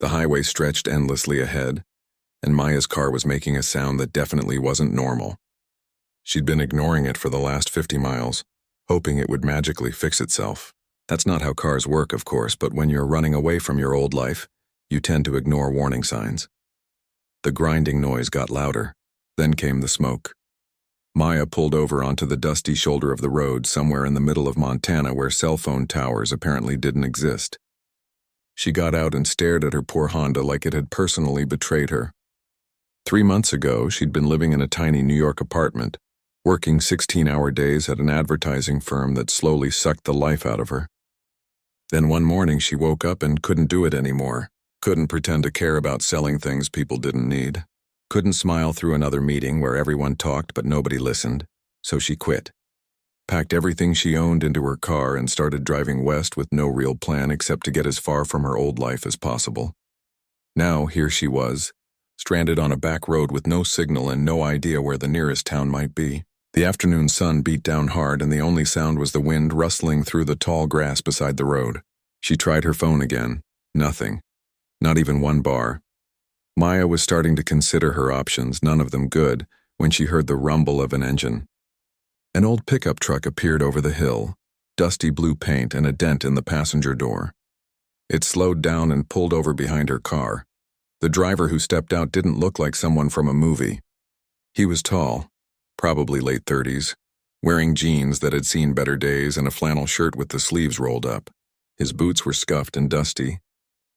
The highway stretched endlessly ahead, and Maya's car was making a sound that definitely wasn't normal. She'd been ignoring it for the last 50 miles, hoping it would magically fix itself. That's not how cars work, of course, but when you're running away from your old life, you tend to ignore warning signs. The grinding noise got louder. Then came the smoke. Maya pulled over onto the dusty shoulder of the road somewhere in the middle of Montana where cell phone towers apparently didn't exist. She got out and stared at her poor Honda like it had personally betrayed her. 3 months ago, she'd been living in a tiny New York apartment, working 16-hour days at an advertising firm that slowly sucked the life out of her. Then one morning she woke up and couldn't do it anymore. Couldn't pretend to care about selling things people didn't need. Couldn't smile through another meeting where everyone talked but nobody listened. So she quit. Packed everything she owned into her car and started driving west with no real plan except to get as far from her old life as possible. Now, here she was, stranded on a back road with no signal and no idea where the nearest town might be. The afternoon sun beat down hard and the only sound was the wind rustling through the tall grass beside the road. She tried her phone again. Nothing. Not even one bar. Maya was starting to consider her options, none of them good, when she heard the rumble of an engine. An old pickup truck appeared over the hill, dusty blue paint and a dent in the passenger door. It slowed down and pulled over behind her car. The driver who stepped out didn't look like someone from a movie. He was tall, probably late 30s, wearing jeans that had seen better days and a flannel shirt with the sleeves rolled up. His boots were scuffed and dusty.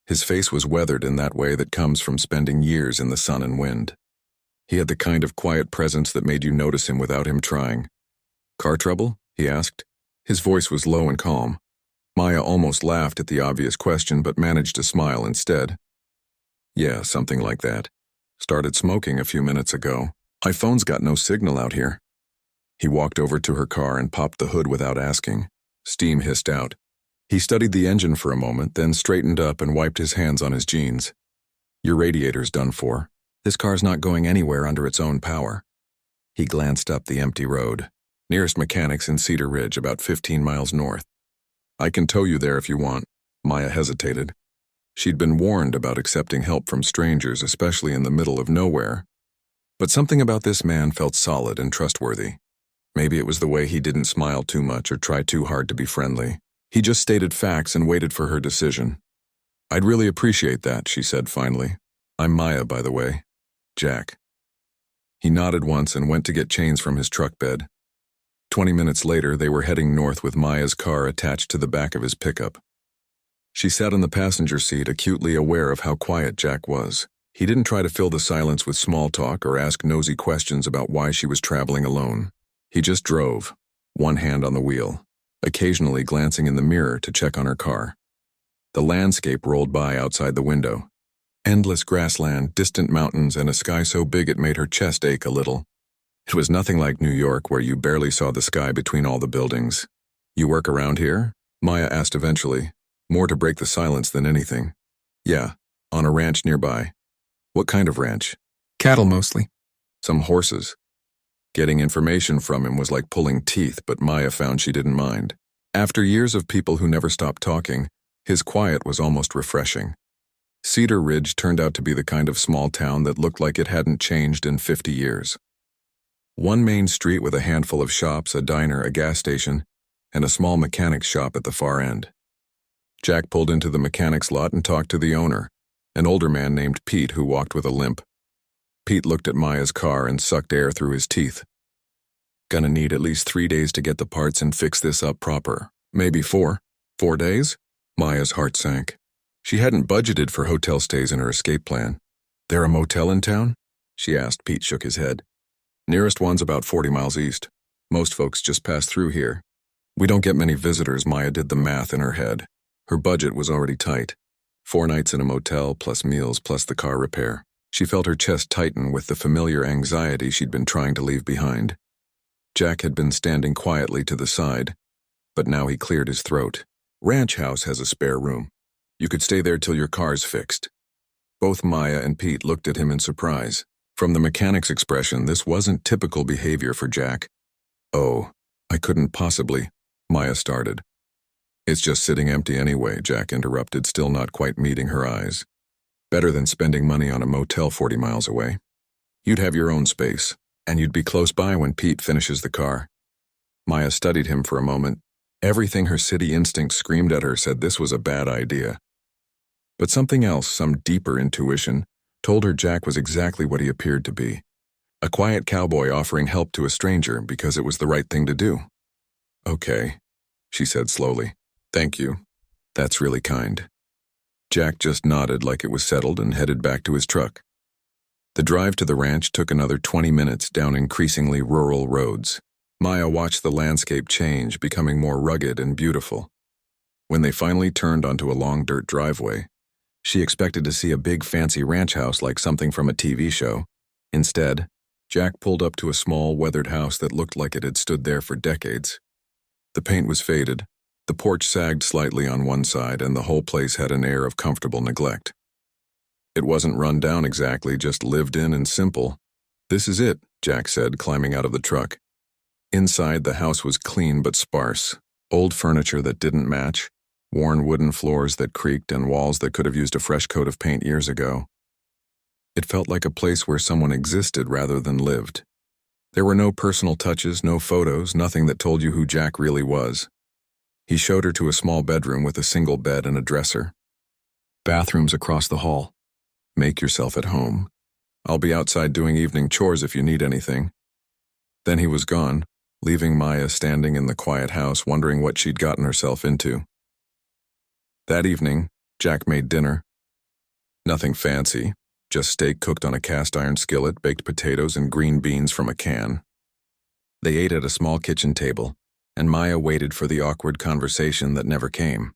His face was weathered in that way that comes from spending years in the sun and wind. He had the kind of quiet presence that made you notice him without him trying. "Car trouble?" he asked. His voice was low and calm. Maya almost laughed at the obvious question but managed to smile instead. "Yeah, something like that. Started smoking a few minutes ago. My phone's got no signal out here." He walked over to her car and popped the hood without asking. Steam hissed out. He studied the engine for a moment, then straightened up and wiped his hands on his jeans. "Your radiator's done for. This car's not going anywhere under its own power." He glanced up the empty road. Nearest mechanic's in Cedar Ridge, about 15 miles north. "I can tow you there if you want." Maya hesitated. She'd been warned about accepting help from strangers, especially in the middle of nowhere. But something about this man felt solid and trustworthy. Maybe it was the way he didn't smile too much or try too hard to be friendly. He just stated facts and waited for her decision. "I'd really appreciate that," she said finally. "I'm Maya, by the way. Jack." He nodded once and went to get chains from his truck bed. 20 minutes later, they were heading north with Maya's car attached to the back of his pickup. She sat in the passenger seat, acutely aware of how quiet Jack was. He didn't try to fill the silence with small talk or ask nosy questions about why she was traveling alone. He just drove, one hand on the wheel, occasionally glancing in the mirror to check on her car. The landscape rolled by outside the window. Endless grassland, distant mountains, and a sky so big it made her chest ache a little. It was nothing like New York, where you barely saw the sky between all the buildings. "You work around here?" Maya asked eventually, more to break the silence than anything. "Yeah, on a ranch nearby." "What kind of ranch?" Cattle mostly. "Some horses." Getting information from him was like pulling teeth, but Maya found she didn't mind. After years of people who never stopped talking, his quiet was almost refreshing. Cedar Ridge turned out to be the kind of small town that looked like it hadn't changed in 50 years. One main street with a handful of shops, a diner, a gas station, and a small mechanic's shop at the far end. Jack pulled into the mechanic's lot and talked to the owner, an older man named Pete who walked with a limp. Pete looked at Maya's car and sucked air through his teeth. "Gonna need at least 3 days to get the parts and fix this up proper. Maybe 4. 4 days?" Maya's heart sank. She hadn't budgeted for hotel stays in her escape plan. "There a motel in town?" she asked. Pete shook his head. "Nearest one's about 40 miles east. Most folks just pass through here. We don't get many visitors." Maya did the math in her head. Her budget was already tight. 4 nights in a motel, plus meals, plus the car repair. She felt her chest tighten with the familiar anxiety she'd been trying to leave behind. Jack had been standing quietly to the side, but now he cleared his throat. "Ranch house has a spare room. You could stay there till your car's fixed." Both Maya and Pete looked at him in surprise. From the mechanic's expression, this wasn't typical behavior for Jack. "Oh, I couldn't possibly," Maya started. "It's just sitting empty anyway," Jack interrupted, still not quite meeting her eyes. Better than spending money on a motel 40 miles away. You'd have your own space, and you'd be close by when Pete finishes the car. Maya studied him for a moment. Everything her city instinct screamed at her said this was a bad idea. But something else, some deeper intuition, told her Jack was exactly what he appeared to be. A quiet cowboy offering help to a stranger because it was the right thing to do. "Okay," she said slowly. "Thank you. That's really kind." Jack just nodded like it was settled and headed back to his truck. The drive to the ranch took another 20 minutes down increasingly rural roads. Maya watched the landscape change, becoming more rugged and beautiful. When they finally turned onto a long dirt driveway, she expected to see a big fancy ranch house like something from a TV show. Instead, Jack pulled up to a small, weathered house that looked like it had stood there for decades. The paint was faded, the porch sagged slightly on one side, and the whole place had an air of comfortable neglect. It wasn't run down exactly, just lived in and simple. "This is it," Jack said, climbing out of the truck. Inside, the house was clean but sparse. Old furniture that didn't match, worn wooden floors that creaked, and walls that could have used a fresh coat of paint years ago. It felt like a place where someone existed rather than lived. There were no personal touches, no photos, nothing that told you who Jack really was. He showed her to a small bedroom with a single bed and a dresser. "Bathrooms across the hall. Make yourself at home. I'll be outside doing evening chores if you need anything." Then he was gone, leaving Maya standing in the quiet house wondering what she'd gotten herself into. That evening, Jack made dinner. Nothing fancy, just steak cooked on a cast-iron skillet, baked potatoes, and green beans from a can. They ate at a small kitchen table, and Maya waited for the awkward conversation that never came.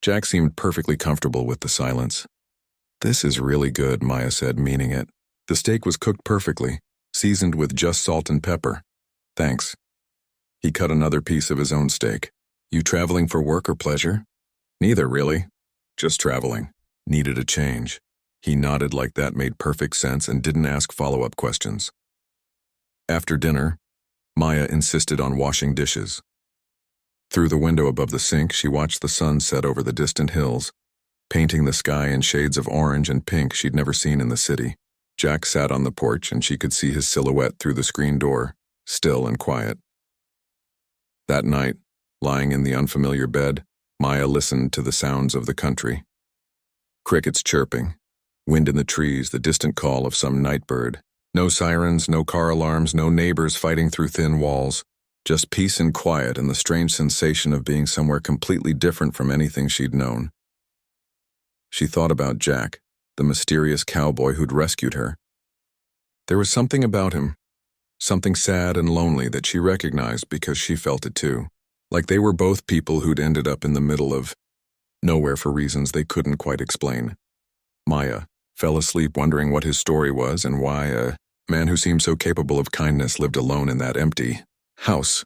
Jack seemed perfectly comfortable with the silence. "This is really good," Maya said, meaning it. The steak was cooked perfectly, seasoned with just salt and pepper. "Thanks." He cut another piece of his own steak. "You traveling for work or pleasure?" "Neither, really. Just traveling. Needed a change." He nodded like that made perfect sense and didn't ask follow-up questions. After dinner, Maya insisted on washing dishes. Through the window above the sink, she watched the sun set over the distant hills, painting the sky in shades of orange and pink she'd never seen in the city. Jack sat on the porch and she could see his silhouette through the screen door, still and quiet. That night, lying in the unfamiliar bed, Maya listened to the sounds of the country. Crickets chirping, wind in the trees, the distant call of some night bird. No sirens, no car alarms, no neighbors fighting through thin walls. Just peace and quiet and the strange sensation of being somewhere completely different from anything she'd known. She thought about Jack, the mysterious cowboy who'd rescued her. There was something about him, something sad and lonely that she recognized because she felt it too. Like they were both people who'd ended up in the middle of nowhere for reasons they couldn't quite explain. Maya fell asleep wondering what his story was and why a man who seemed so capable of kindness lived alone in that empty house.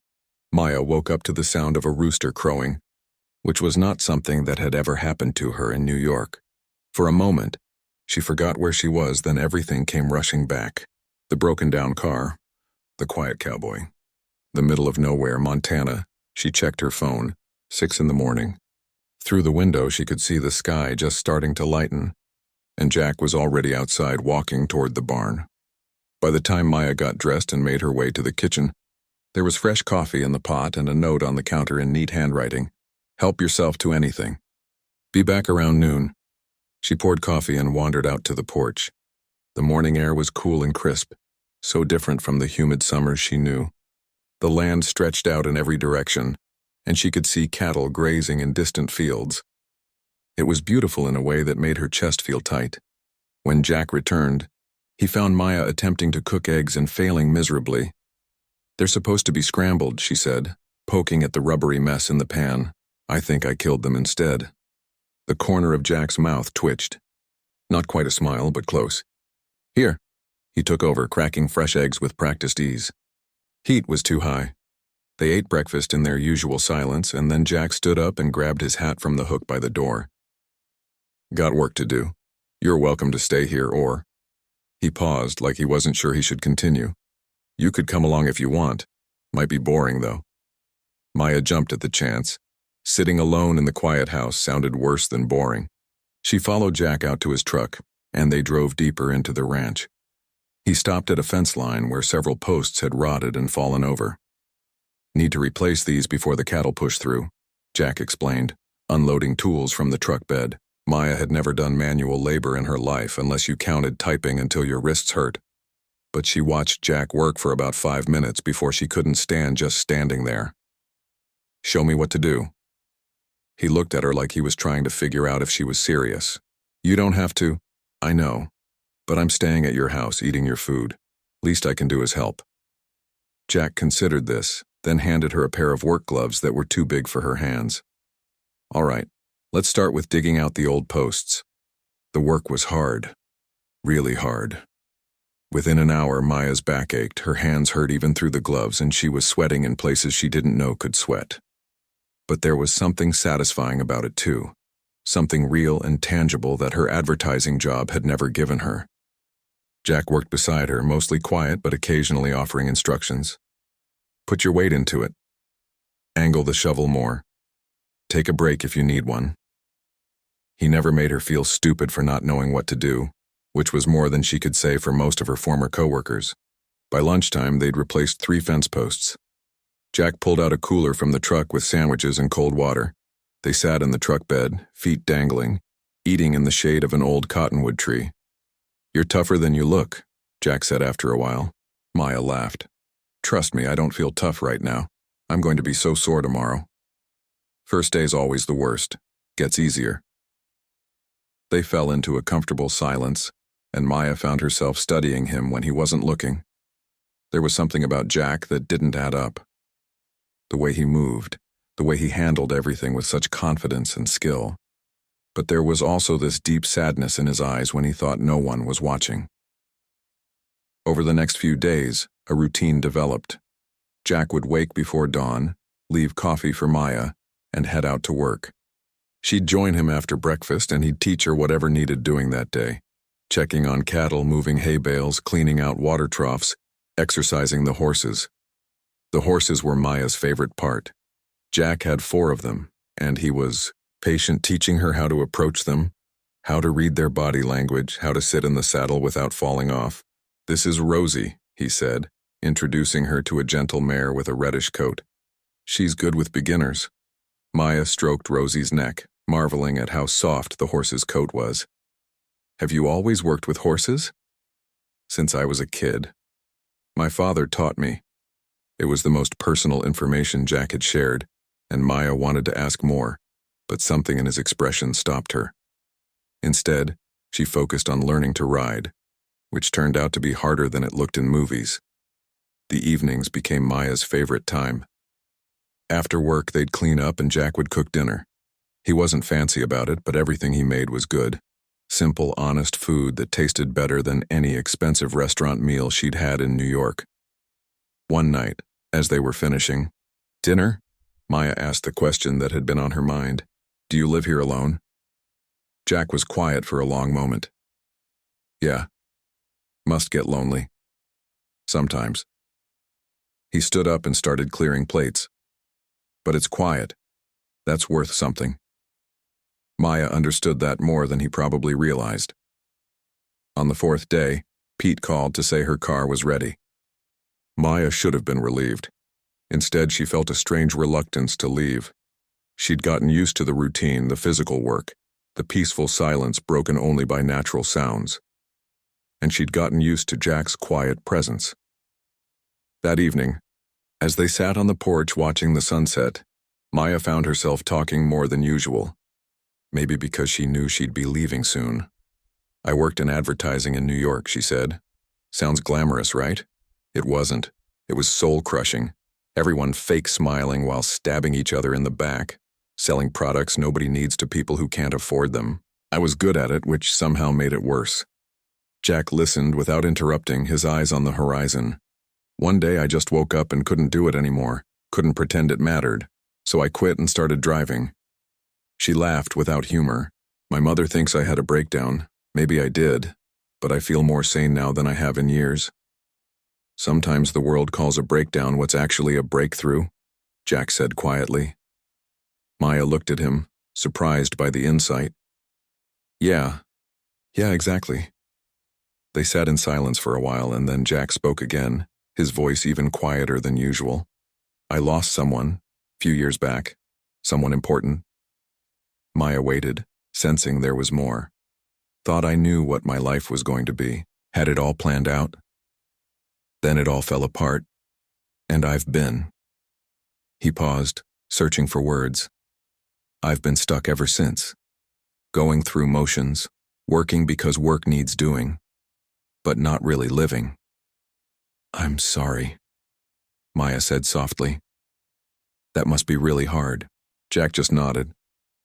Maya woke up to the sound of a rooster crowing, which was not something that had ever happened to her in New York. For a moment, she forgot where she was, then everything came rushing back. The broken-down car, the quiet cowboy, the middle of nowhere, Montana. She checked her phone, 6 a.m. Through the window, she could see the sky just starting to lighten, and Jack was already outside walking toward the barn. By the time Maya got dressed and made her way to the kitchen, there was fresh coffee in the pot and a note on the counter in neat handwriting. "Help yourself to anything. Be back around noon." She poured coffee and wandered out to the porch. The morning air was cool and crisp, so different from the humid summers she knew. The land stretched out in every direction, and she could see cattle grazing in distant fields. It was beautiful in a way that made her chest feel tight. When Jack returned, he found Maya attempting to cook eggs and failing miserably. "They're supposed to be scrambled," she said, poking at the rubbery mess in the pan. "I think I killed them instead." The corner of Jack's mouth twitched. Not quite a smile, but close. "Here." He took over, cracking fresh eggs with practiced ease. Heat was too high. They ate breakfast in their usual silence, and then Jack stood up and grabbed his hat from the hook by the door. "Got work to do. You're welcome to stay here, or..." He paused, like he wasn't sure he should continue. "You could come along if you want. Might be boring, though." Maya jumped at the chance. Sitting alone in the quiet house sounded worse than boring. She followed Jack out to his truck, and they drove deeper into the ranch. He stopped at a fence line where several posts had rotted and fallen over. "Need to replace these before the cattle push through," Jack explained, unloading tools from the truck bed. Maya had never done manual labor in her life unless you counted typing until your wrists hurt. But she watched Jack work for about 5 minutes before she couldn't stand just standing there. "Show me what to do." He looked at her like he was trying to figure out if she was serious. "You don't have to." "I know. But I'm staying at your house eating your food. Least I can do is help." Jack considered this, then handed her a pair of work gloves that were too big for her hands. "All right, let's start with digging out the old posts." The work was hard. Really hard. Within an hour, Maya's back ached, her hands hurt even through the gloves, and she was sweating in places she didn't know could sweat. But there was something satisfying about it too. Something real and tangible that her advertising job had never given her. Jack worked beside her, mostly quiet but occasionally offering instructions. "Put your weight into it. Angle the shovel more. Take a break if you need one." He never made her feel stupid for not knowing what to do, which was more than she could say for most of her former coworkers. By lunchtime, they'd replaced 3 fence posts. Jack pulled out a cooler from the truck with sandwiches and cold water. They sat in the truck bed, feet dangling, eating in the shade of an old cottonwood tree. "You're tougher than you look," Jack said after a while. Maya laughed. "Trust me, I don't feel tough right now. I'm going to be so sore tomorrow." "First day's always the worst. Gets easier." They fell into a comfortable silence, and Maya found herself studying him when he wasn't looking. There was something about Jack that didn't add up. The way he moved, the way he handled everything with such confidence and skill. But there was also this deep sadness in his eyes when he thought no one was watching. Over the next few days, a routine developed. Jack would wake before dawn, leave coffee for Maya, and head out to work. She'd join him after breakfast, and he'd teach her whatever needed doing that day, checking on cattle, moving hay bales, cleaning out water troughs, exercising the horses. The horses were Maya's favorite part. Jack had 4 of them, and he was patient, teaching her how to approach them, how to read their body language, how to sit in the saddle without falling off. "This is Rosie," he said, introducing her to a gentle mare with a reddish coat. "She's good with beginners." Maya stroked Rosie's neck, marveling at how soft the horse's coat was. "Have you always worked with horses?" "Since I was a kid. My father taught me." It was the most personal information Jack had shared, and Maya wanted to ask more, but something in his expression stopped her. Instead, she focused on learning to ride, which turned out to be harder than it looked in movies. The evenings became Maya's favorite time. After work, they'd clean up and Jack would cook dinner. He wasn't fancy about it, but everything he made was good. Simple, honest food that tasted better than any expensive restaurant meal she'd had in New York. One night, as they were finishing, "Dinner?" Maya asked the question that had been on her mind. "Do you live here alone?" Jack was quiet for a long moment. "Yeah. Must get lonely. Sometimes." He stood up and started clearing plates. "But it's quiet. That's worth something." Maya understood that more than he probably realized. On the 4th day, Pete called to say her car was ready. Maya should have been relieved. Instead, she felt a strange reluctance to leave. She'd gotten used to the routine, the physical work, the peaceful silence broken only by natural sounds. And she'd gotten used to Jack's quiet presence. That evening, as they sat on the porch watching the sunset, Maya found herself talking more than usual. Maybe because she knew she'd be leaving soon. "I worked in advertising in New York," she said. "Sounds glamorous, right? It wasn't. It was soul-crushing. Everyone fake smiling while stabbing each other in the back, selling products nobody needs to people who can't afford them. I was good at it, which somehow made it worse." Jack listened without interrupting, his eyes on the horizon. "One day I just woke up and couldn't do it anymore, couldn't pretend it mattered, so I quit and started driving." She laughed without humor. "My mother thinks I had a breakdown. Maybe I did, but I feel more sane now than I have in years." "Sometimes the world calls a breakdown what's actually a breakthrough," Jack said quietly. Maya looked at him, surprised by the insight. Yeah, yeah, exactly. They sat in silence for a while, and then Jack spoke again, his voice even quieter than usual. I lost someone, few years back. Someone important. Maya waited, sensing there was more. Thought I knew what my life was going to be. Had it all planned out. Then it all fell apart. And I've been. He paused, searching for words. I've been stuck ever since. Going through motions, working because work needs doing, but not really living. I'm sorry, Maya said softly. That must be really hard. Jack just nodded.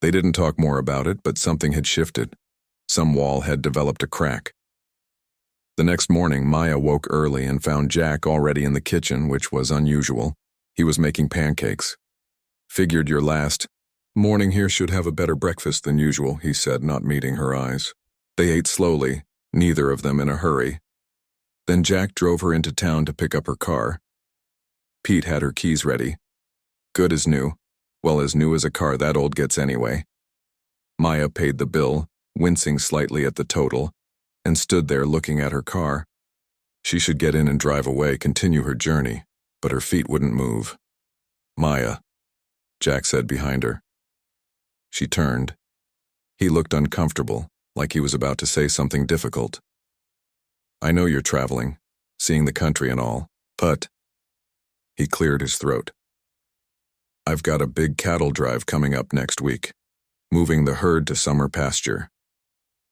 They didn't talk more about it, but something had shifted. Some wall had developed a crack. The next morning, Maya woke early and found Jack already in the kitchen, which was unusual. He was making pancakes. Figured your last morning here should have a better breakfast than usual, he said, not meeting her eyes. They ate slowly, neither of them in a hurry. Then Jack drove her into town to pick up her car. Pete had her keys ready. Good as new. Well, as new as a car that old gets anyway. Maya paid the bill, wincing slightly at the total, and stood there looking at her car. She should get in and drive away, continue her journey, but her feet wouldn't move. Maya, Jack said behind her. She turned. He looked uncomfortable, like he was about to say something difficult. I know you're traveling, seeing the country and all, but... He cleared his throat. I've got a big cattle drive coming up next week, moving the herd to summer pasture.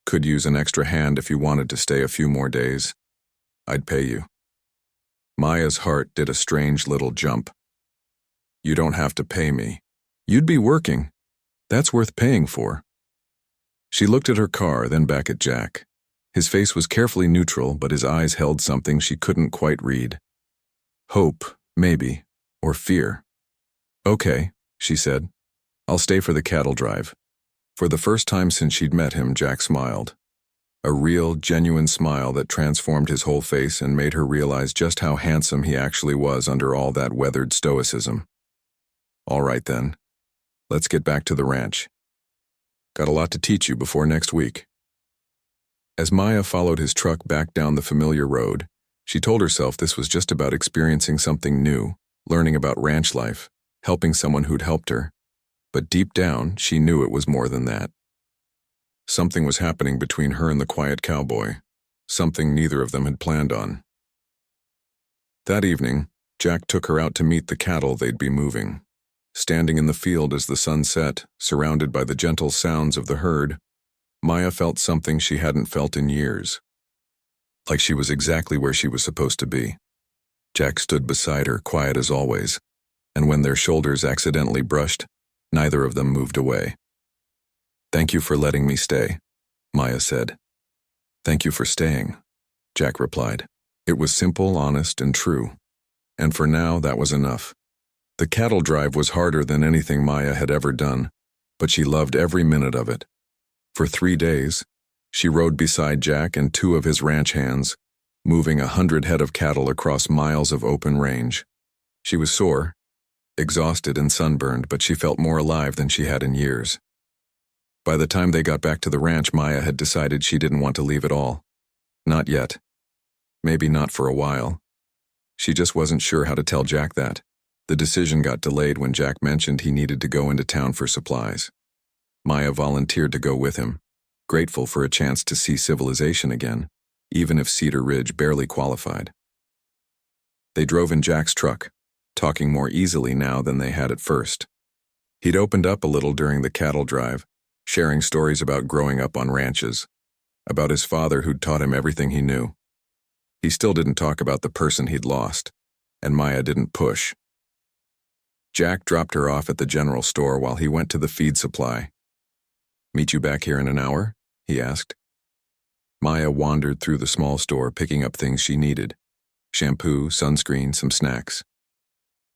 Could use an extra hand if you wanted to stay a few more days. I'd pay you. Maya's heart did a strange little jump. You don't have to pay me. You'd be working. That's worth paying for. She looked at her car, then back at Jack. His face was carefully neutral, but his eyes held something she couldn't quite read. Hope, maybe, or fear. Okay, she said. I'll stay for the cattle drive. For the first time since she'd met him, Jack smiled. A real, genuine smile that transformed his whole face and made her realize just how handsome he actually was under all that weathered stoicism. All right then. Let's get back to the ranch. Got a lot to teach you before next week. As Maya followed his truck back down the familiar road, she told herself this was just about experiencing something new, learning about ranch life, helping someone who'd helped her. But deep down, she knew it was more than that. Something was happening between her and the quiet cowboy, something neither of them had planned on. That evening, Jack took her out to meet the cattle they'd be moving. Standing in the field as the sun set, surrounded by the gentle sounds of the herd, Maya felt something she hadn't felt in years. Like she was exactly where she was supposed to be. Jack stood beside her, quiet as always, and when their shoulders accidentally brushed, neither of them moved away. Thank you for letting me stay, Maya said. Thank you for staying, Jack replied. It was simple, honest, and true. And for now, that was enough. The cattle drive was harder than anything Maya had ever done, but she loved every minute of it. For 3 days, she rode beside Jack and 2 of his ranch hands, moving 100 head of cattle across miles of open range. She was sore, exhausted and sunburned, but she felt more alive than she had in years. By the time they got back to the ranch, Maya had decided she didn't want to leave at all. Not yet. Maybe not for a while. She just wasn't sure how to tell Jack that. The decision got delayed when Jack mentioned he needed to go into town for supplies. Maya volunteered to go with him, grateful for a chance to see civilization again, even if Cedar Ridge barely qualified. They drove in Jack's truck, talking more easily now than they had at first. He'd opened up a little during the cattle drive, sharing stories about growing up on ranches, about his father who'd taught him everything he knew. He still didn't talk about the person he'd lost, and Maya didn't push. Jack dropped her off at the general store while he went to the feed supply. Meet you back here in an hour? He asked. Maya wandered through the small store picking up things she needed. Shampoo, sunscreen, some snacks.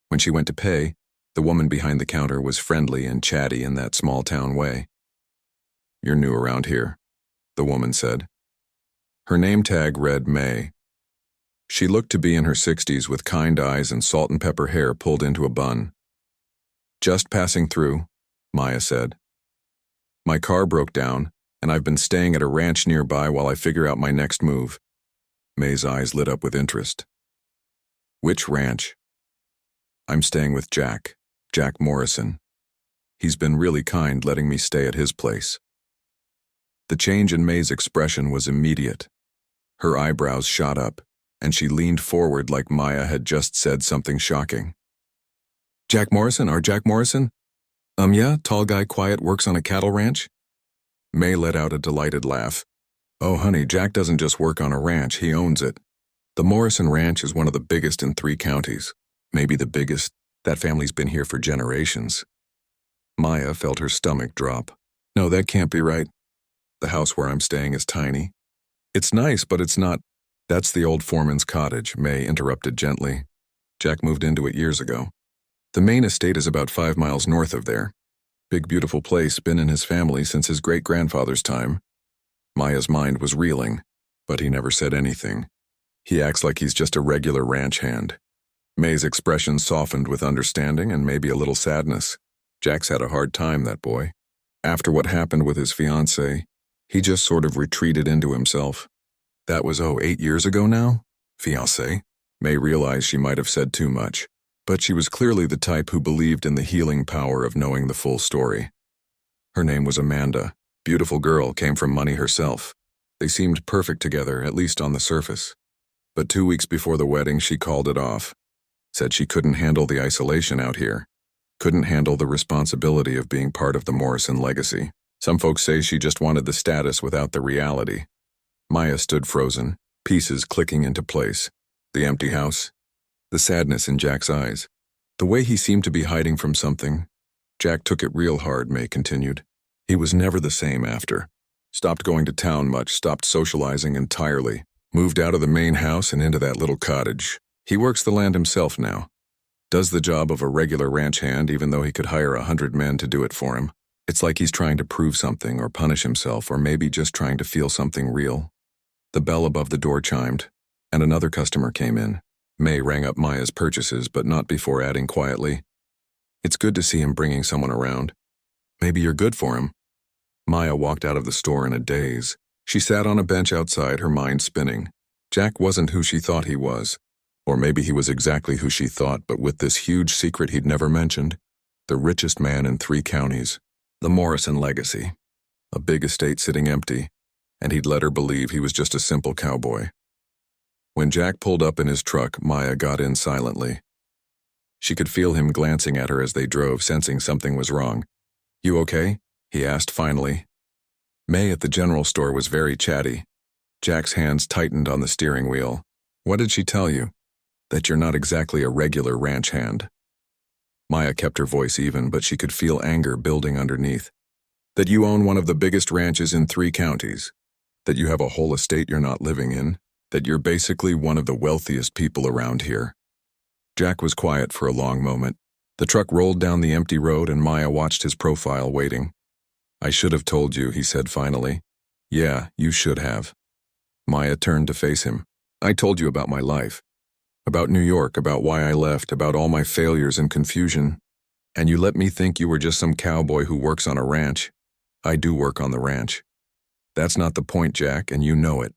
When she went to pay, the woman behind the counter was friendly and chatty in that small-town way. You're new around here, the woman said. Her name tag read May. She looked to be in her 60s with kind eyes and salt and pepper hair pulled into a bun. Just passing through, Maya said. My car broke down, and I've been staying at a ranch nearby while I figure out my next move. May's eyes lit up with interest. Which ranch? I'm staying with Jack Morrison. He's been really kind letting me stay at his place. The change in May's expression was immediate. Her eyebrows shot up, and she leaned forward like Maya had just said something shocking. Jack Morrison, our Jack Morrison? Yeah, tall guy, quiet, works on a cattle ranch? May let out a delighted laugh. Oh, honey, Jack doesn't just work on a ranch, he owns it. The Morrison Ranch is one of the biggest in 3 counties. Maybe the biggest. That family's been here for generations. Maya felt her stomach drop. No, that can't be right. The house where I'm staying is tiny. It's nice, but it's not. That's the old foreman's cottage, May interrupted gently. Jack moved into it years ago. The main estate is about 5 miles north of there. Big, beautiful place, been in his family since his great-grandfather's time. Maya's mind was reeling, but he never said anything. He acts like he's just a regular ranch hand. May's expression softened with understanding and maybe a little sadness. Jack's had a hard time, that boy. After what happened with his fiancée, he just sort of retreated into himself. That was, 8 years ago now? Fiancé? May realized she might have said too much, but she was clearly the type who believed in the healing power of knowing the full story. Her name was Amanda. Beautiful girl, came from money herself. They seemed perfect together, at least on the surface. But 2 weeks before the wedding, she called it off. Said she couldn't handle the isolation out here. Couldn't handle the responsibility of being part of the Morrison legacy. Some folks say she just wanted the status without the reality. Maya stood frozen, pieces clicking into place. The empty house. The sadness in Jack's eyes. The way he seemed to be hiding from something. Jack took it real hard, May continued. He was never the same after. Stopped going to town much, stopped socializing entirely. Moved out of the main house and into that little cottage. He works the land himself now. Does the job of a regular ranch hand even though he could hire 100 men to do it for him. It's like he's trying to prove something or punish himself or maybe just trying to feel something real. The bell above the door chimed, and another customer came in. May rang up Maya's purchases, but not before adding quietly, "It's good to see him bringing someone around. Maybe you're good for him." Maya walked out of the store in a daze. She sat on a bench outside, her mind spinning. Jack wasn't who she thought he was. Or maybe he was exactly who she thought, but with this huge secret he'd never mentioned. The richest man in 3 counties. The Morrison legacy. A big estate sitting empty, and he'd let her believe he was just a simple cowboy. When Jack pulled up in his truck, Maya got in silently. She could feel him glancing at her as they drove, sensing something was wrong. "You okay?" he asked finally. May at the general store was very chatty. Jack's hands tightened on the steering wheel. "What did she tell you?" "That you're not exactly a regular ranch hand." Maya kept her voice even, but she could feel anger building underneath. "That you own one of the biggest ranches in 3 counties. That you have a whole estate you're not living in. That you're basically one of the wealthiest people around here." Jack was quiet for a long moment. The truck rolled down the empty road and Maya watched his profile waiting. "I should have told you," he said finally. "Yeah, you should have." Maya turned to face him. "I told you about my life. About New York, about why I left, about all my failures and confusion. And you let me think you were just some cowboy who works on a ranch. I do work on the ranch. That's not the point, Jack, and you know it."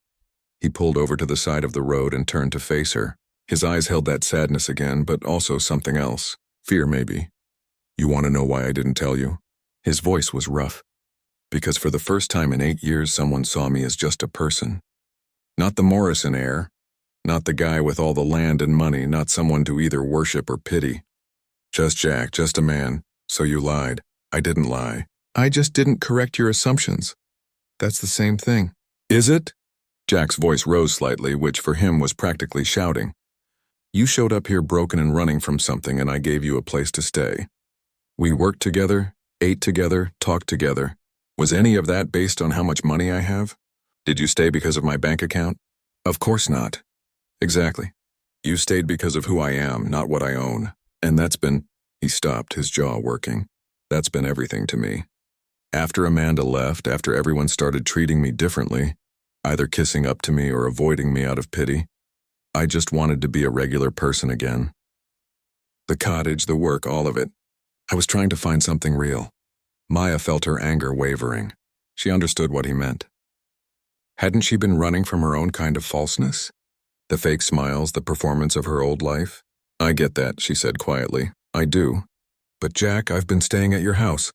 He pulled over to the side of the road and turned to face her. His eyes held that sadness again, but also something else. Fear, maybe. "You want to know why I didn't tell you?" His voice was rough. "Because for the first time in 8 years, someone saw me as just a person. Not the Morrison heir. Not the guy with all the land and money, not someone to either worship or pity. Just Jack, just a man. So you lied." "I didn't lie. I just didn't correct your assumptions." "That's the same thing." "Is it?" Jack's voice rose slightly, which for him was practically shouting. "You showed up here broken and running from something, and I gave you a place to stay. We worked together, ate together, talked together. Was any of that based on how much money I have? Did you stay because of my bank account? Of course not." "Exactly. You stayed because of who I am, not what I own. And that's been—" He stopped, his jaw working. "That's been everything to me. After Amanda left, after everyone started treating me differently, either kissing up to me or avoiding me out of pity, I just wanted to be a regular person again. The cottage, the work, all of it. I was trying to find something real." Maya felt her anger wavering. She understood what he meant. Hadn't she been running from her own kind of falseness? The fake smiles, the performance of her old life? I get that, she said quietly. I do. But Jack, I've been staying at your house.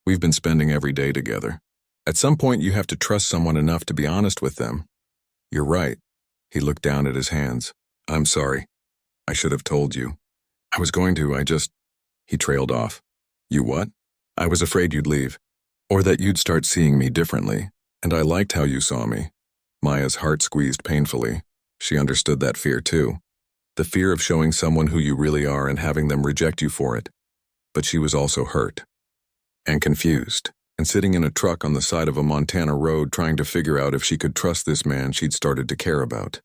We've been spending every day together. At some point, you have to trust someone enough to be honest with them. You're right. He looked down at his hands. I'm sorry. I should have told you. I was going to, He trailed off. You what? I was afraid you'd leave. Or that you'd start seeing me differently. And I liked how you saw me. Maya's heart squeezed painfully. She understood that fear too. The fear of showing someone who you really are and having them reject you for it. But she was also hurt. And confused. And sitting in a truck on the side of a Montana road trying to figure out if she could trust this man she'd started to care about.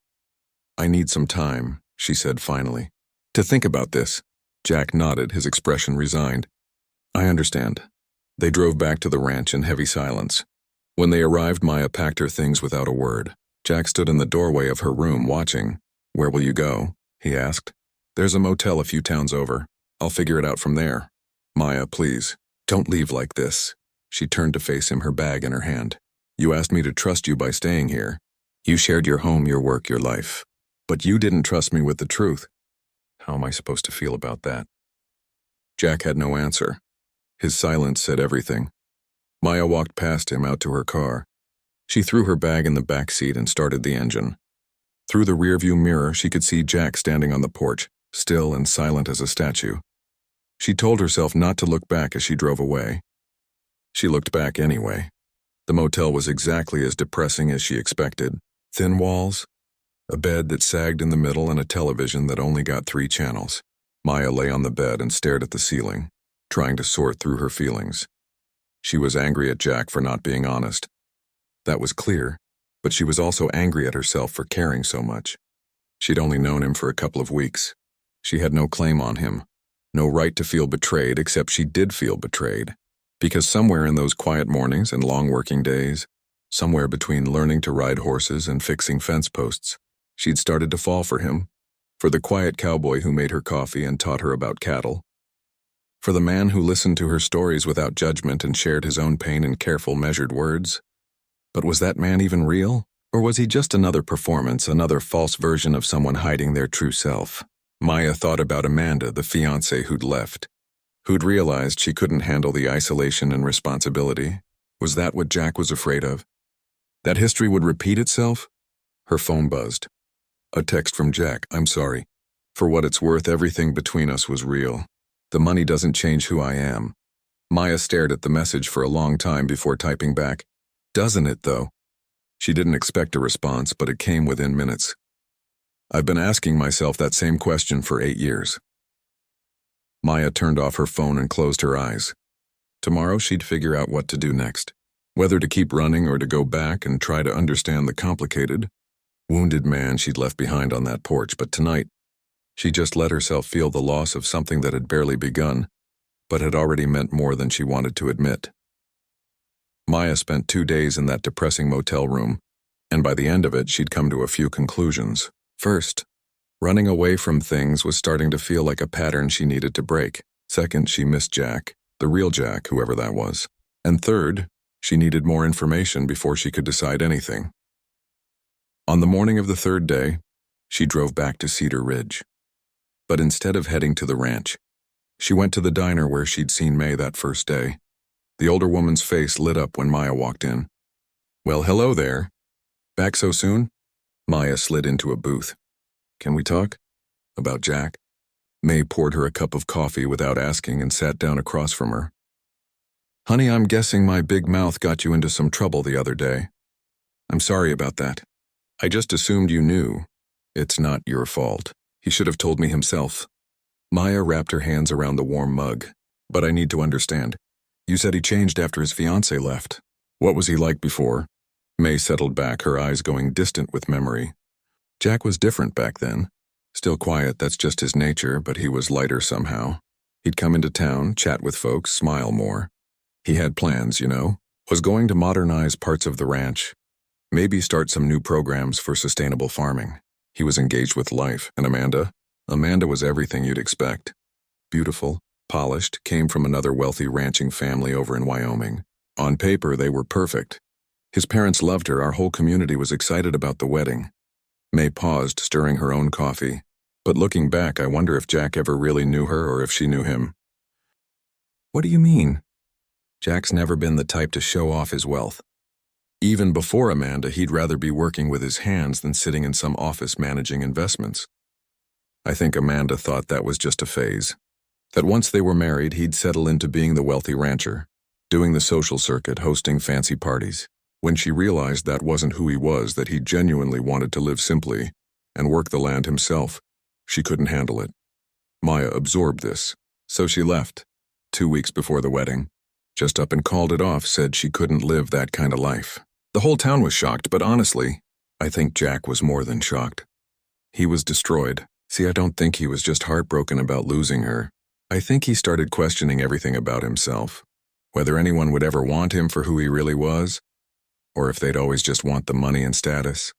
I need some time, she said finally. To think about this. Jack nodded, his expression resigned. I understand. They drove back to the ranch in heavy silence. When they arrived, Maya packed her things without a word. Jack stood in the doorway of her room watching. Where will you go? He asked. There's a motel a few towns over. I'll figure it out from there. Maya, please, don't leave like this. She turned to face him, her bag in her hand. You asked me to trust you by staying here. You shared your home, your work, your life. But you didn't trust me with the truth. How am I supposed to feel about that? Jack had no answer. His silence said everything. Maya walked past him out to her car. She threw her bag in the back seat and started the engine. Through the rearview mirror, she could see Jack standing on the porch, still and silent as a statue. She told herself not to look back as she drove away. She looked back anyway. The motel was exactly as depressing as she expected. Thin walls, a bed that sagged in the middle, and a television that only got 3 channels. Maya lay on the bed and stared at the ceiling, trying to sort through her feelings. She was angry at Jack for not being honest. That was clear, but she was also angry at herself for caring so much. She'd only known him for a couple of weeks. She had no claim on him, no right to feel betrayed, except she did feel betrayed. Because somewhere in those quiet mornings and long working days, somewhere between learning to ride horses and fixing fence posts, she'd started to fall for him, for the quiet cowboy who made her coffee and taught her about cattle, for the man who listened to her stories without judgment and shared his own pain in careful, measured words. But was that man even real? Or was he just another performance, another false version of someone hiding their true self? Maya thought about Amanda, the fiancée who'd left, who'd realized she couldn't handle the isolation and responsibility. Was that what Jack was afraid of? That history would repeat itself? Her phone buzzed. A text from Jack. I'm sorry. For what it's worth, everything between us was real. The money doesn't change who I am. Maya stared at the message for a long time before typing back. Doesn't it, though? She didn't expect a response, but it came within minutes. I've been asking myself that same question for 8 years. Maya turned off her phone and closed her eyes. Tomorrow she'd figure out what to do next. Whether to keep running or to go back and try to understand the complicated, wounded man she'd left behind on that porch. But tonight, she just let herself feel the loss of something that had barely begun, but had already meant more than she wanted to admit. Maya spent 2 days in that depressing motel room, and by the end of it, she'd come to a few conclusions. First, running away from things was starting to feel like a pattern she needed to break. Second, she missed Jack, the real Jack, whoever that was. And third, she needed more information before she could decide anything. On the morning of the 3rd day, she drove back to Cedar Ridge. But instead of heading to the ranch, she went to the diner where she'd seen May that first day. The older woman's face lit up when Maya walked in. Well, hello there. Back so soon? Maya slid into a booth. Can we talk? About Jack? May poured her a cup of coffee without asking and sat down across from her. Honey, I'm guessing my big mouth got you into some trouble the other day. I'm sorry about that. I just assumed you knew. It's not your fault. He should have told me himself. Maya wrapped her hands around the warm mug. But I need to understand. You said he changed after his fiancée left. What was he like before? May settled back, her eyes going distant with memory. Jack was different back then. Still quiet, that's just his nature, but he was lighter somehow. He'd come into town, chat with folks, smile more. He had plans, was going to modernize parts of the ranch. Maybe start some new programs for sustainable farming. He was engaged with life, and Amanda? Amanda was everything you'd expect. Beautiful, polished, came from another wealthy ranching family over in Wyoming. On paper, they were perfect. His parents loved her, our whole community was excited about the wedding. May paused, stirring her own coffee. But looking back, I wonder if Jack ever really knew her or if she knew him. What do you mean? Jack's never been the type to show off his wealth. Even before Amanda, he'd rather be working with his hands than sitting in some office managing investments. I think Amanda thought that was just a phase. That once they were married, he'd settle into being the wealthy rancher, doing the social circuit, hosting fancy parties. When she realized that wasn't who he was, that he genuinely wanted to live simply and work the land himself, she couldn't handle it. Maya absorbed this, so she left. 2 weeks before the wedding, just up and called it off, said she couldn't live that kind of life. The whole town was shocked, but honestly, I think Jack was more than shocked. He was destroyed. See, I don't think he was just heartbroken about losing her. I think he started questioning everything about himself, whether anyone would ever want him for who he really was, or if they'd always just want the money and status.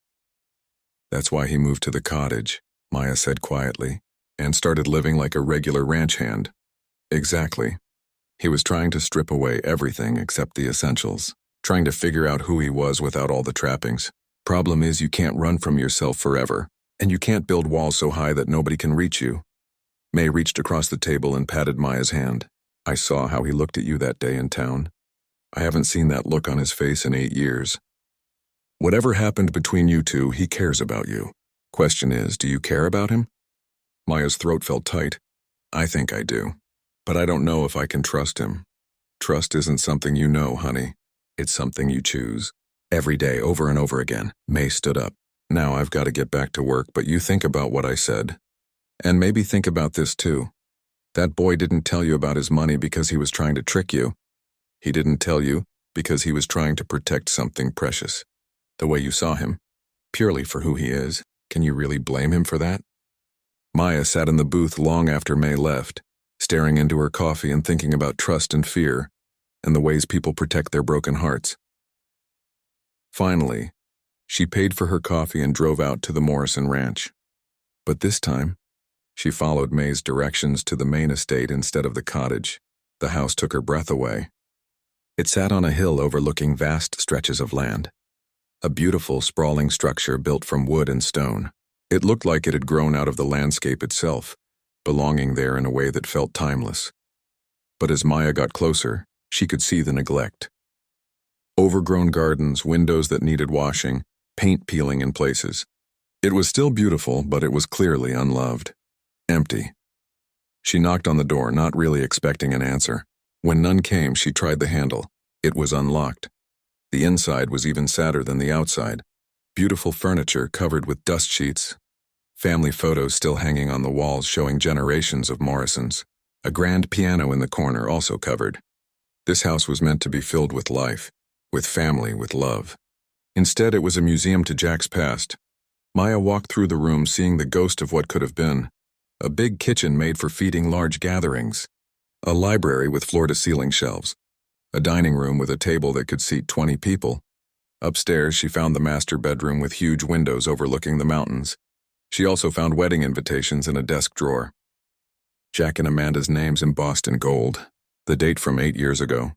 That's why he moved to the cottage, Maya said quietly, and started living like a regular ranch hand. Exactly. He was trying to strip away everything except the essentials, trying to figure out who he was without all the trappings. Problem is, you can't run from yourself forever, and you can't build walls so high that nobody can reach you. May reached across the table and patted Maya's hand. I saw how he looked at you that day in town. I haven't seen that look on his face in 8 years. Whatever happened between you two, he cares about you. Question is, do you care about him? Maya's throat felt tight. I think I do. But I don't know if I can trust him. Trust isn't something you know, honey. It's something you choose. Every day, over and over again. May stood up. Now I've got to get back to work, but you think about what I said. And maybe think about this too. That boy didn't tell you about his money because he was trying to trick you. He didn't tell you because he was trying to protect something precious. The way you saw him, purely for who he is, can you really blame him for that? Maya sat in the booth long after May left, staring into her coffee and thinking about trust and fear, and the ways people protect their broken hearts. Finally, she paid for her coffee and drove out to the Morrison Ranch. But this time, she followed May's directions to the main estate instead of the cottage. The house took her breath away. It sat on a hill overlooking vast stretches of land. A beautiful, sprawling structure built from wood and stone. It looked like it had grown out of the landscape itself, belonging there in a way that felt timeless. But as Maya got closer, she could see the neglect. Overgrown gardens, windows that needed washing, paint peeling in places. It was still beautiful, but it was clearly unloved. Empty. She knocked on the door, not really expecting an answer. When none came, she tried the handle. It was unlocked. The inside was even sadder than the outside. Beautiful furniture covered with dust sheets. Family photos still hanging on the walls showing generations of Morrisons. A grand piano in the corner also covered. This house was meant to be filled with life, with family, with love. Instead, it was a museum to Jack's past. Maya walked through the room, seeing the ghost of what could have been. A big kitchen made for feeding large gatherings. A library with floor-to-ceiling shelves. A dining room with a table that could seat 20 people. Upstairs, she found the master bedroom with huge windows overlooking the mountains. She also found wedding invitations in a desk drawer. Jack and Amanda's names embossed in gold. The date from 8 years ago.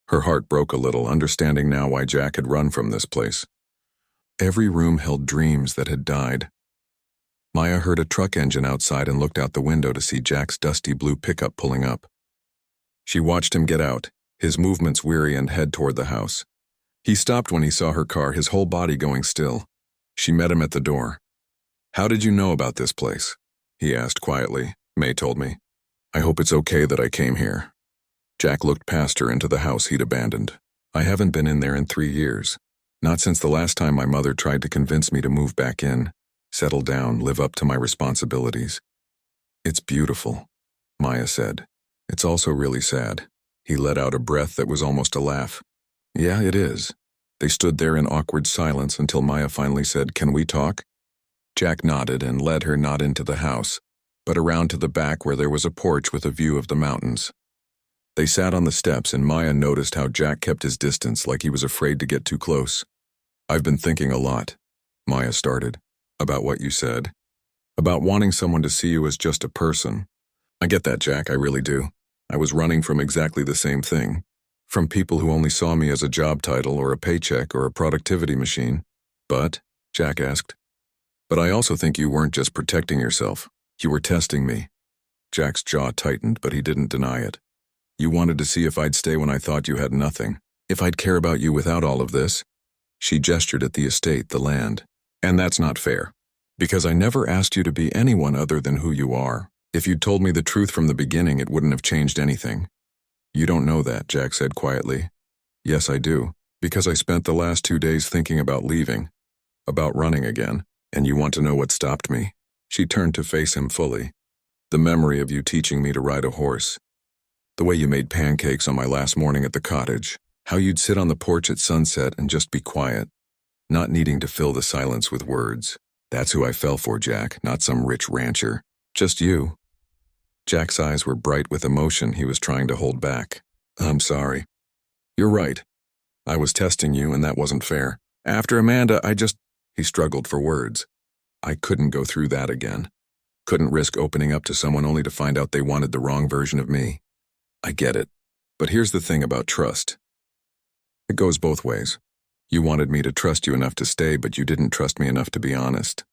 Her heart broke a little, understanding now why Jack had run from this place. Every room held dreams that had died. Maya heard a truck engine outside and looked out the window to see Jack's dusty blue pickup pulling up. She watched him get out, his movements weary, and head toward the house. He stopped when he saw her car, his whole body going still. She met him at the door. "How did you know about this place?" he asked quietly. "May told me. I hope it's okay that I came here." Jack looked past her into the house he'd abandoned. "I haven't been in there in 3 years. Not since the last time my mother tried to convince me to move back in, settle down, live up to my responsibilities." "It's beautiful," Maya said. "It's also really sad." He let out a breath that was almost a laugh. "Yeah, it is." They stood there in awkward silence until Maya finally said, "Can we talk?" Jack nodded and led her not into the house, but around to the back where there was a porch with a view of the mountains. They sat on the steps, and Maya noticed how Jack kept his distance, like he was afraid to get too close. "I've been thinking a lot," Maya started. "About what you said. About wanting someone to see you as just a person. I get that, Jack, I really do. I was running from exactly the same thing. from people who only saw me as a job title or a paycheck or a productivity machine. But, Jack asked, but I also think you weren't just protecting yourself. You were testing me. Jack's jaw tightened, but he didn't deny it. You wanted to see if I'd stay when I thought you had nothing. If I'd care about you without all of this. She gestured at the estate, the land. And that's not fair. Because I never asked you to be anyone other than who you are. If you'd told me the truth from the beginning, it wouldn't have changed anything. You don't know that, Jack said quietly. Yes, I do. Because I spent the last 2 days thinking about leaving. About running again. And you want to know what stopped me? She turned to face him fully. The memory of you teaching me to ride a horse. The way you made pancakes on my last morning at the cottage. How you'd sit on the porch at sunset and just be quiet. Not needing to fill the silence with words. That's who I fell for, Jack, not some rich rancher. Just you. Jack's eyes were bright with emotion he was trying to hold back. I'm sorry. You're right. I was testing you, and that wasn't fair. After Amanda, He struggled for words. I couldn't go through that again. Couldn't risk opening up to someone only to find out they wanted the wrong version of me. I get it. But here's the thing about trust. It goes both ways. You wanted me to trust you enough to stay, but you didn't trust me enough to be honest.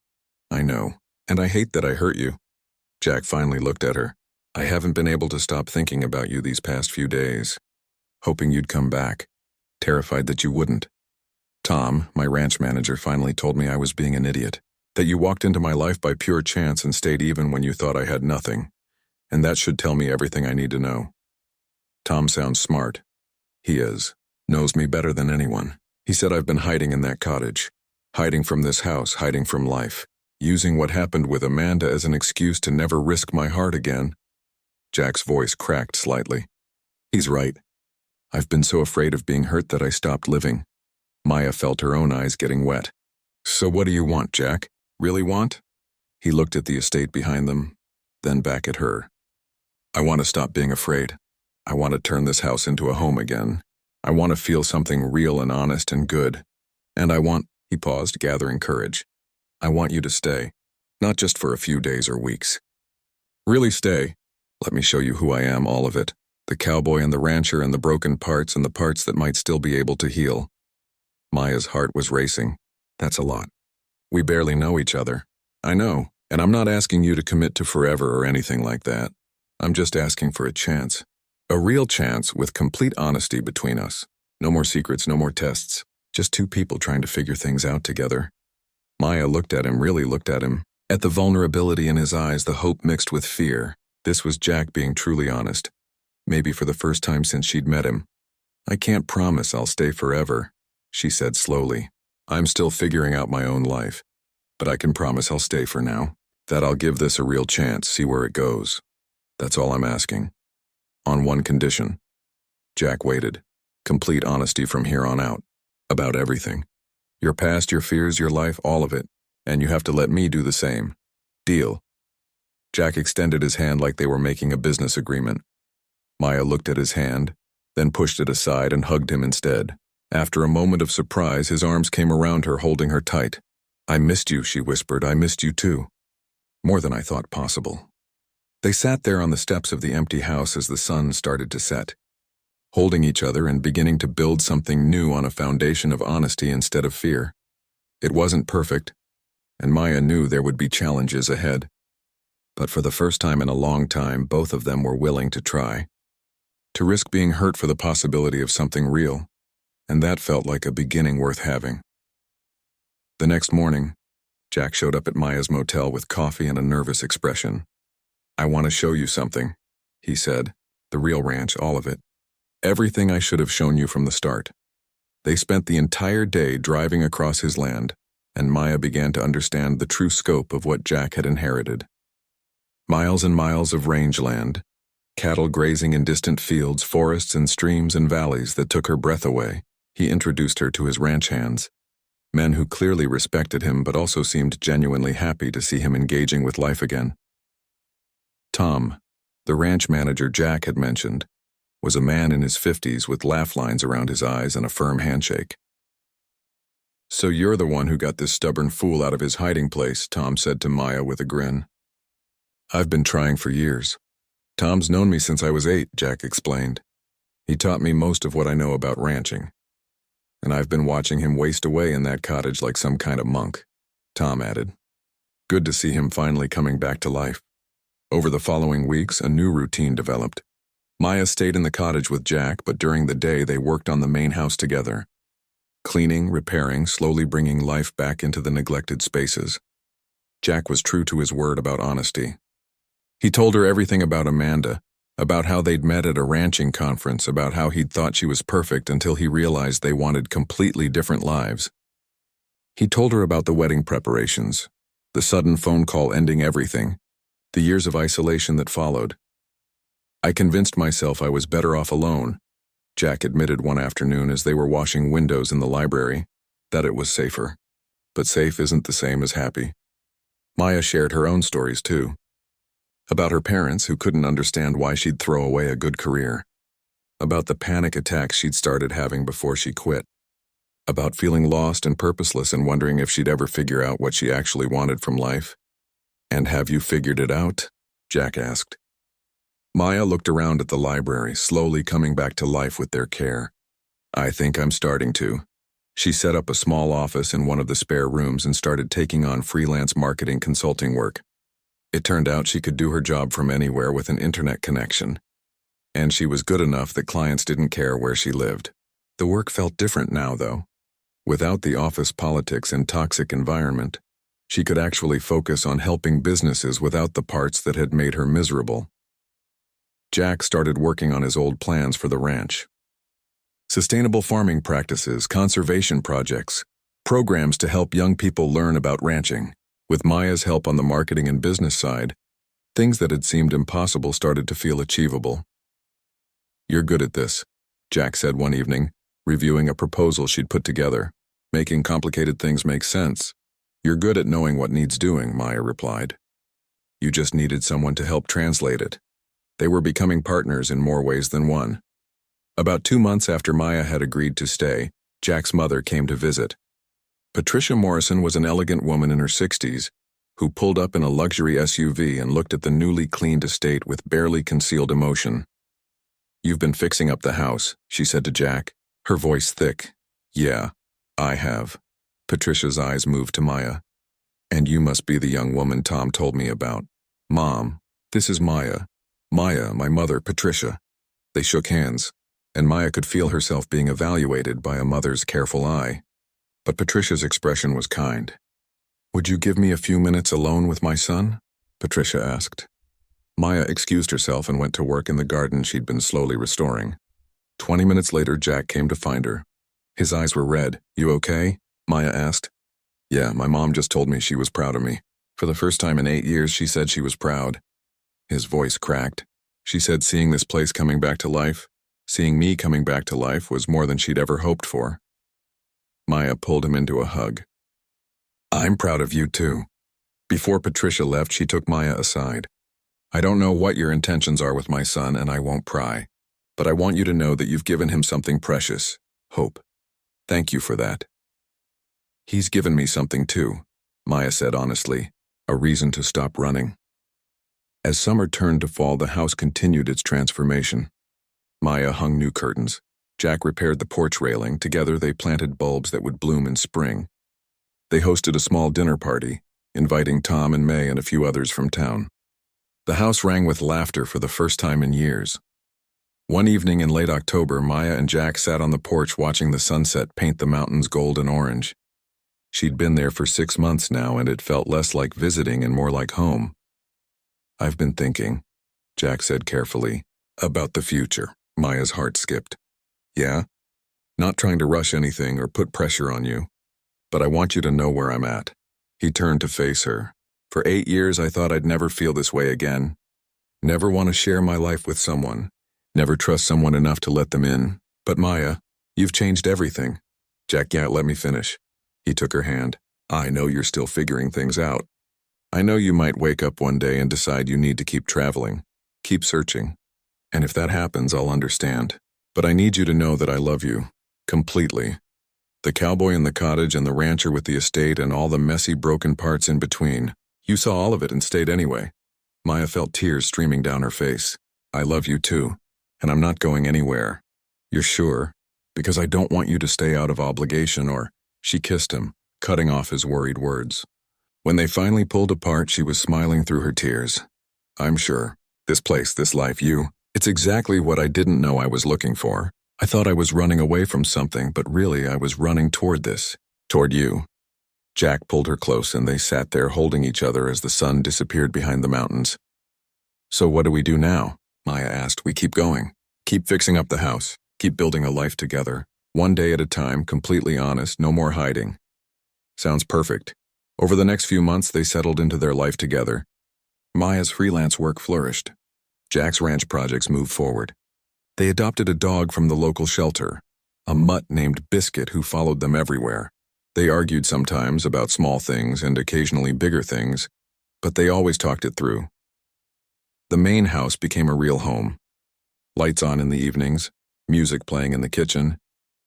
I know, and I hate that I hurt you. Jack finally looked at her. I haven't been able to stop thinking about you these past few days. Hoping you'd come back. Terrified that you wouldn't. Tom, my ranch manager, finally told me I was being an idiot. That you walked into my life by pure chance and stayed even when you thought I had nothing. And that should tell me everything I need to know. Tom sounds smart. He is. Knows me better than anyone. He said I've been hiding in that cottage. Hiding from this house, hiding from life. Using what happened with Amanda as an excuse to never risk my heart again. Jack's voice cracked slightly. He's right. I've been so afraid of being hurt that I stopped living. Maya felt her own eyes getting wet. So what do you want, Jack? Really want? He looked at the estate behind them, then back at her. I want to stop being afraid. I want to turn this house into a home again. I want to feel something real and honest and good. And I want, he paused, gathering courage. I want you to stay, not just for a few days or weeks. Really stay. Let me show you who I am, all of it. The cowboy and the rancher and the broken parts and the parts that might still be able to heal. Maya's heart was racing. That's a lot. We barely know each other. I know, and I'm not asking you to commit to forever or anything like that. I'm just asking for a chance. A real chance with complete honesty between us. No more secrets, no more tests. Just two people trying to figure things out together. Maya looked at him, really looked at him. At the vulnerability in his eyes, the hope mixed with fear. This was Jack being truly honest. Maybe for the first time since she'd met him. I can't promise I'll stay forever, she said slowly. I'm still figuring out my own life. But I can promise I'll stay for now. That I'll give this a real chance, see where it goes. That's all I'm asking. On one condition. Jack waited. Complete honesty from here on out. About everything. Your past, your fears, your life, all of it. And you have to let me do the same. Deal. Jack extended his hand like they were making a business agreement. Maya looked at his hand, then pushed it aside and hugged him instead. After a moment of surprise, his arms came around her, holding her tight. I missed you, she whispered. I missed you too. More than I thought possible. They sat there on the steps of the empty house as the sun started to set, holding each other and beginning to build something new on a foundation of honesty instead of fear. It wasn't perfect, and Maya knew there would be challenges ahead. But for the first time in a long time, both of them were willing to try. To risk being hurt for the possibility of something real, and that felt like a beginning worth having. The next morning, Jack showed up at Maya's motel with coffee and a nervous expression. I want to show you something, he said. The real ranch, all of it. Everything I should have shown you from the start. They spent the entire day driving across his land, and Maya began to understand the true scope of what Jack had inherited. Miles and miles of rangeland, cattle grazing in distant fields, forests and streams and valleys that took her breath away. He introduced her to his ranch hands, men who clearly respected him but also seemed genuinely happy to see him engaging with life again. Tom, the ranch manager Jack had mentioned, was a man in his 50s with laugh lines around his eyes and a firm handshake. So you're the one who got this stubborn fool out of his hiding place, Tom said to Maya with a grin. I've been trying for years. Tom's known me since I was 8, Jack explained. He taught me most of what I know about ranching. And I've been watching him waste away in that cottage like some kind of monk," Tom added. Good to see him finally coming back to life. Over the following weeks, a new routine developed. Maya stayed in the cottage with Jack, but during the day they worked on the main house together. Cleaning, repairing, slowly bringing life back into the neglected spaces. Jack was true to his word about honesty. He told her everything about Amanda, about how they'd met at a ranching conference, about how he'd thought she was perfect until he realized they wanted completely different lives. He told her about the wedding preparations, the sudden phone call ending everything, the years of isolation that followed. "I convinced myself I was better off alone," Jack admitted one afternoon as they were washing windows in the library, "that it was safer. But safe isn't the same as happy." Maya shared her own stories too. About her parents who couldn't understand why she'd throw away a good career. About the panic attacks she'd started having before she quit. About feeling lost and purposeless and wondering if she'd ever figure out what she actually wanted from life. "And have you figured it out?" Jack asked. Maya looked around at the library, slowly coming back to life with their care. "I think I'm starting to." She set up a small office in one of the spare rooms and started taking on freelance marketing consulting work. It turned out she could do her job from anywhere with an internet connection. And she was good enough that clients didn't care where she lived. The work felt different now, though. Without the office politics and toxic environment, she could actually focus on helping businesses without the parts that had made her miserable. Jack started working on his old plans for the ranch. Sustainable farming practices, conservation projects, programs to help young people learn about ranching. With Maya's help on the marketing and business side, things that had seemed impossible started to feel achievable. "You're good at this," Jack said one evening, reviewing a proposal she'd put together. "Making complicated things make sense. You're good at knowing what needs doing," Maya replied. "You just needed someone to help translate it." They were becoming partners in more ways than one. About 2 months after Maya had agreed to stay, Jack's mother came to visit. Patricia Morrison was an elegant woman in her 60s who pulled up in a luxury SUV and looked at the newly cleaned estate with barely concealed emotion. "You've been fixing up the house," she said to Jack, her voice thick. "Yeah, I have." Patricia's eyes moved to Maya. "And you must be the young woman Tom told me about." "Mom, this is Maya." "Maya, my mother, Patricia." They shook hands, and Maya could feel herself being evaluated by a mother's careful eye. But Patricia's expression was kind. "Would you give me a few minutes alone with my son?" Patricia asked. Maya excused herself and went to work in the garden she'd been slowly restoring. 20 minutes later, Jack came to find her. His eyes were red. "You okay?" Maya asked. "Yeah, my mom just told me she was proud of me. For the first time in 8 years, she said she was proud." His voice cracked. "She said seeing this place coming back to life, seeing me coming back to life, was more than she'd ever hoped for." Maya pulled him into a hug. "I'm proud of you too." Before Patricia left, she took Maya aside. "I don't know what your intentions are with my son, and I won't pry. But I want you to know that you've given him something precious, hope. Thank you for that." "He's given me something too," Maya said honestly, "a reason to stop running." As summer turned to fall, the house continued its transformation. Maya hung new curtains. Jack repaired the porch railing. Together they planted bulbs that would bloom in spring. They hosted a small dinner party, inviting Tom and May and a few others from town. The house rang with laughter for the first time in years. One evening in late October, Maya and Jack sat on the porch watching the sunset paint the mountains gold and orange. She'd been there for 6 months now, and it felt less like visiting and more like home. "I've been thinking," Jack said carefully, "about the future." Maya's heart skipped. "Yeah? Not trying to rush anything or put pressure on you, but I want you to know where I'm at." He turned to face her. "For 8 years, I thought I'd never feel this way again. Never want to share my life with someone. Never trust someone enough to let them in. But Maya, you've changed everything." "Jack, yeah, let me finish." He took her hand. "I know you're still figuring things out. I know you might wake up one day and decide you need to keep traveling, keep searching. And if that happens, I'll understand. But I need you to know that I love you, completely. The cowboy in the cottage and the rancher with the estate and all the messy, broken parts in between. You saw all of it and stayed anyway." Maya felt tears streaming down her face. "I love you too, and I'm not going anywhere." You're sure? Because I don't want you to stay out of obligation or—" She kissed him, cutting off his worried words. When they finally pulled apart, she was smiling through her tears. "I'm sure. This place, this life, you. It's exactly what I didn't know I was looking for. I thought I was running away from something, but really I was running toward this. Toward you." Jack pulled her close and they sat there holding each other as the sun disappeared behind the mountains. "So what do we do now?" Maya asked. "We keep going. Keep fixing up the house. Keep building a life together. One day at a time, completely honest, no more hiding." "Sounds perfect." Over the next few months, they settled into their life together. Maya's freelance work flourished. Jack's ranch projects moved forward. They adopted a dog from the local shelter, a mutt named Biscuit who followed them everywhere. They argued sometimes about small things and occasionally bigger things, but they always talked it through. The main house became a real home. Lights on in the evenings, music playing in the kitchen,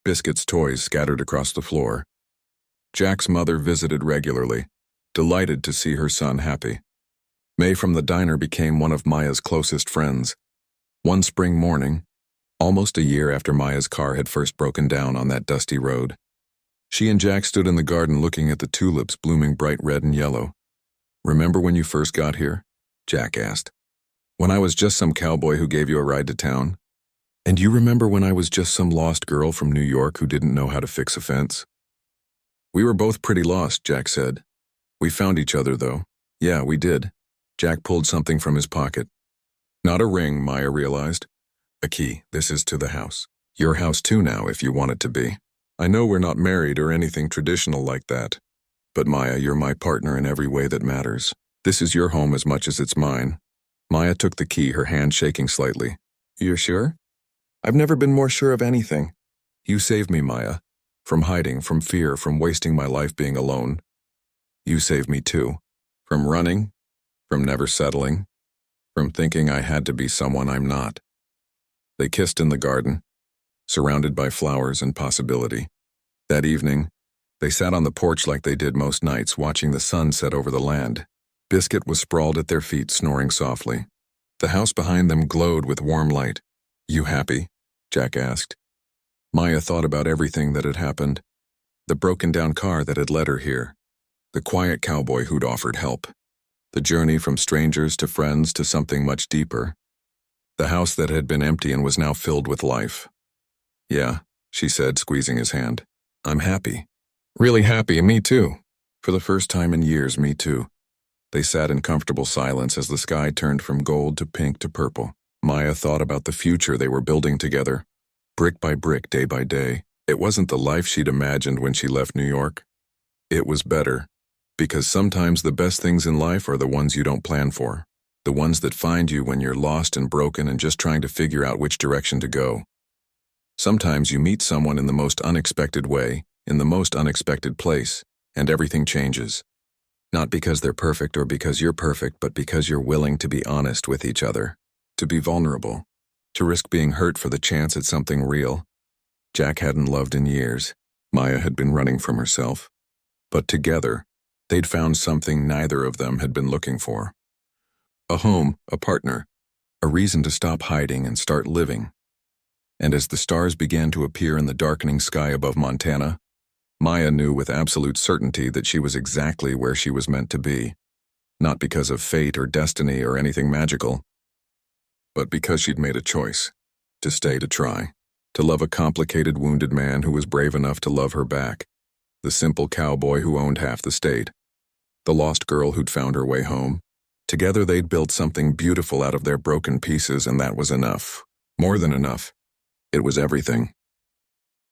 Biscuit's toys scattered across the floor. Jack's mother visited regularly, delighted to see her son happy. May from the diner became one of Maya's closest friends. One spring morning, almost a year after Maya's car had first broken down on that dusty road, she and Jack stood in the garden looking at the tulips blooming bright red and yellow. "Remember when you first got here?" Jack asked. "When I was just some cowboy who gave you a ride to town? And you remember when I was just some lost girl from New York who didn't know how to fix a fence?" "We were both pretty lost," Jack said. "We found each other, though. Yeah, we did." Jack pulled something from his pocket. Not a ring, Maya realized. A key. This is to the house. Your house too now, if you want it to be. I know we're not married or anything traditional like that. But Maya, you're my partner in every way that matters. This is your home as much as it's mine. Maya took the key, her hand shaking slightly. "You're sure?" "I've never been more sure of anything." "You saved me, Maya. From hiding, from fear, from wasting my life being alone. You saved me too. From running, from never settling, from thinking I had to be someone I'm not." They kissed in the garden, surrounded by flowers and possibility. That evening, they sat on the porch like they did most nights, watching the sun set over the land. Biscuit was sprawled at their feet, snoring softly. The house behind them glowed with warm light. "You happy?" Jack asked. Maya thought about everything that had happened. The broken-down car that had led her here. The quiet cowboy who'd offered help. The journey from strangers to friends to something much deeper. The house that had been empty and was now filled with life. "Yeah," she said, squeezing his hand. "I'm happy. Really happy, me too. For the first time in years, me too." They sat in comfortable silence as the sky turned from gold to pink to purple. Maya thought about the future they were building together, brick by brick, day by day. It wasn't the life she'd imagined when she left New York. It was better, because sometimes the best things in life are the ones you don't plan for, the ones that find you when you're lost and broken and just trying to figure out which direction to go. Sometimes you meet someone in the most unexpected way, in the most unexpected place, and everything changes. Not because they're perfect or because you're perfect, but because you're willing to be honest with each other, to be vulnerable, to risk being hurt for the chance at something real. Jack hadn't loved in years. Maya had been running from herself. But together, they'd found something neither of them had been looking for. A home, a partner, a reason to stop hiding and start living. And as the stars began to appear in the darkening sky above Montana, Maya knew with absolute certainty that she was exactly where she was meant to be. Not because of fate or destiny or anything magical, but because she'd made a choice. To stay, to try. To love a complicated, wounded man who was brave enough to love her back. The simple cowboy who owned half the state. The lost girl who'd found her way home. Together they'd built something beautiful out of their broken pieces, and that was enough. More than enough. It was everything.